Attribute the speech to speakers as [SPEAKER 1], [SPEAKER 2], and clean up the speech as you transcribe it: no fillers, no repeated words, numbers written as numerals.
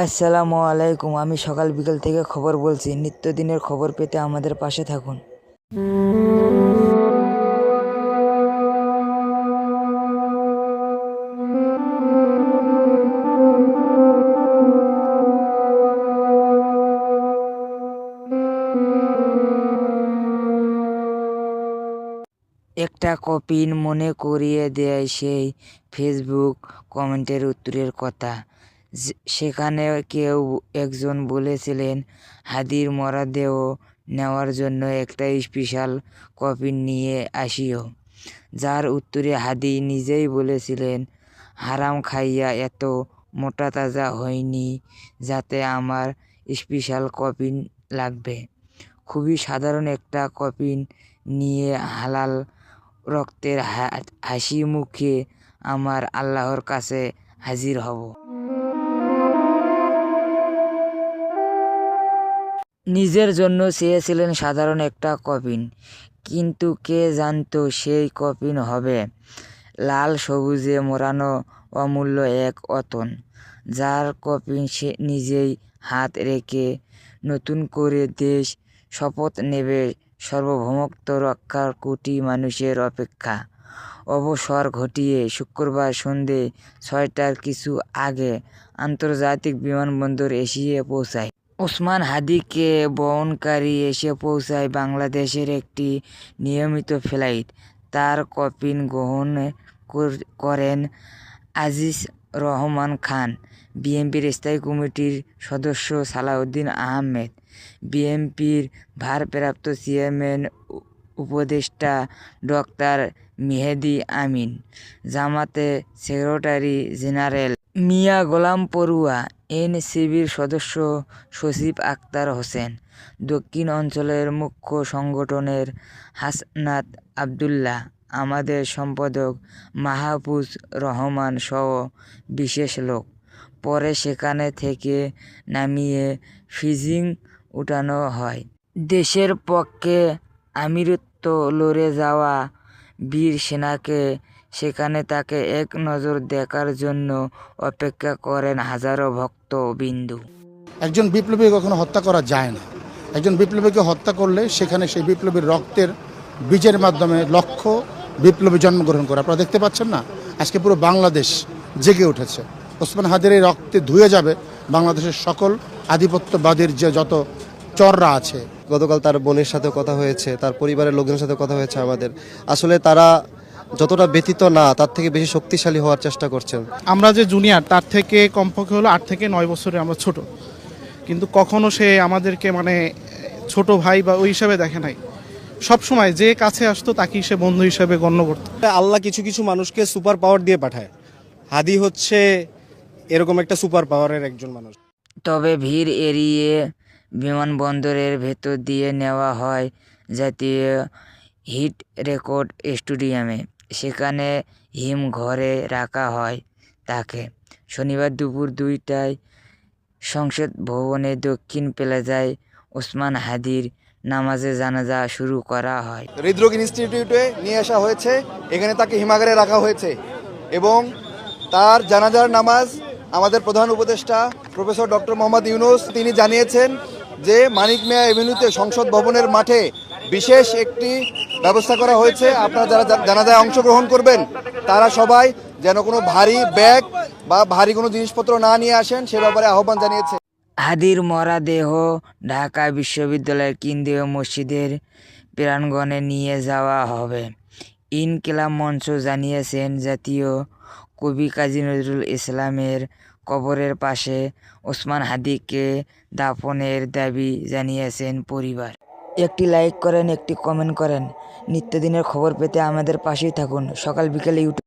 [SPEAKER 1] আসসালামু আলাইকুম। আমি সকাল বিকেল থেকে খবর বলছি। নিত্যদিনের খবর পেতে আমাদের পাশে থাকুন। একটা কপিন মনে করিয়ে দেয় সেই ফেসবুক কমেন্টের উত্তরের কথা। সেখানে কেউ একজন বলেছিলেন, হাদির মরদেহ নেওয়ার জন্য একটা স্পেশাল কপিন নিয়ে আসিও। যার উত্তরে হাদি নিজেই বলেছিলেন, হারাম খাইয়া এত মোটা তাজা হয়নি যাতে আমার স্পেশাল কপিন লাগবে। খুবই সাধারণ একটা কপিন নিয়ে হালাল রক্তের হাসি মুখে আমার আল্লাহর কাছে হাজির হব। নিজের জন্য চেয়েছিলেন সাধারণ একটা কপিন, কিন্তু কে জানতো সেই কপিন হবে লাল সবুজে মোড়ানো অমূল্য এক অতন। যার কপিন সে নিজেই হাত রেখে নতুন করে দেশ শপথ নেবে সার্বভৌমত্ব রক্ষার কোটি মানুষের অপেক্ষা। অবসর ঘটিয়ে শুক্রবার সন্ধে 6টার কিছু আগে আন্তর্জাতিক বিমানবন্দর এসে পৌঁছায়। ওসমান হাদিকে বহনকারী এসে পৌঁছায় বাংলাদেশের একটি নিয়মিত ফ্লাইট। তার কপিন গ্রহণ করেন আজিজ রহমান খান, বিএনপির স্থায়ী কমিটির সদস্য সালাউদ্দিন আহমেদ, বিএনপির ভারপ্রাপ্ত চেয়ারম্যান উপদেষ্টা ডক্টর মেহেদী আমিন, জামাতে সেক্রেটারি জেনারেল মিয়া গোলাম পড়ুয়া, এনসিবির সদস্য সচিব আক্তার হোসেন, দক্ষিণ অঞ্চলের মুখ্য সংগঠনের হাসনাত আবদুল্লাহ, আমাদের সম্পাদক মাহফুজ রহমান সহ বিশেষ লোক। পরে সেখানে থেকে নামিয়ে ফ্রিজিং উঠানো হয়। দেশের পক্ষে আমিরত্ব লড়ে যাওয়া বীর সেনাকে সেখানে তাকে এক নজর দেখার জন্য অপেক্ষা করেন হাজারো ভক্তবিন্দু।
[SPEAKER 2] একজন বিপ্লবী কখনো হত্যা করা যায় না। একজন বিপ্লবীকে হত্যা করলে সেখানে সেই বিপ্লবীর রক্তের বীজের মাধ্যমে লক্ষ বিপ্লবী জন্মগ্রহণ করে। আপনারা দেখতে পাচ্ছেন না, আজকে পুরো বাংলাদেশ জেগে উঠেছে। ওসমান হাদির এই রক্তে ধুয়ে যাবে বাংলাদেশের সকল আধিপত্যবাদীর যে যত চররা আছে।
[SPEAKER 3] গতকাল তার বোনের সাথে কথা হয়েছে, তার পরিবারের লোকজনের সাথে কথা হয়েছে আমাদের। আসলে তারা যতটা ব্যতীত না, তার থেকে বেশি শক্তিশালী হওয়ার চেষ্টা করছেন।
[SPEAKER 4] আমরা যে জুনিয়র, তার থেকে কমপক্ষে হলো 8 থেকে 9 বছরে আমরা ছোট, কিন্তু কখনো সে আমাদেরকে ছোট ভাই বা ওই হিসাবে দেখে নাই। সবসময় যে কাছে আসতো তাকেই সে বন্ধু হিসেবে গণ্য করতো।
[SPEAKER 5] আল্লাহ কিছু কিছু মানুষকে সুপার পাওয়ার দিয়ে পাঠায়। হাদি হচ্ছে এরকম একটা সুপার পাওয়ারের একজন মানুষ।
[SPEAKER 1] তবে ভিড় এড়িয়ে বিমানবন্দরের ভেতর দিয়ে নেওয়া হয় জাতীয় হিট রেকর্ড স্টেডিয়ামে। সেখানে হিমঘরে রাখা হয় তাকে। শনিবার দুপুর 2টায় সংসদ ভবনের দক্ষিণ প্লাজায় ওসমান হাদির নামাজে জানাজা শুরু করা হয়।
[SPEAKER 6] হৃদরোগ ইনস্টিটিউটে নিয়ে আসা হয়েছে, এখানে তাকে হিমাগারে রাখা হয়েছে এবং তার জানাজার নামাজ আমাদের প্রধান উপদেষ্টা প্রফেসর ডক্টর মোহাম্মদ ইউনুস তিনি জানিয়েছেন যে মানিক মিয়া এভিনিউতে সংসদ ভবনের মাঠে বিশেষ একটি ব্যবস্থা করা হয়েছে। আপনারা যারা জানাজায় অংশগ্রহণ করবেন তারা সবাই যেন কোনো ভারী ব্যাগ বা ভারী কোনো জিনিসপত্র না নিয়ে আসেন সে ব্যাপারে আহ্বান জানিয়েছে।
[SPEAKER 1] হাদির মরদেহ ঢাকা বিশ্ববিদ্যালয়ের কেন্দ্রীয় মসজিদের প্রাঙ্গণে নিয়ে যাওয়া হবে। ইনকিলাব মঞ্চ জানিয়েছেন, জাতীয় কবি কাজী নজরুল ইসলামের কবরের পাশে ওসমান হাদিকে দাফনের দাবি জানিয়েছেন পরিবার। একটি লাইক করেন, একটি কমেন্ট করেন। নিত্যদিনের খবর পেতে আমাদের পাশেই থাকুন। সকাল বিকেলে ইউটিউব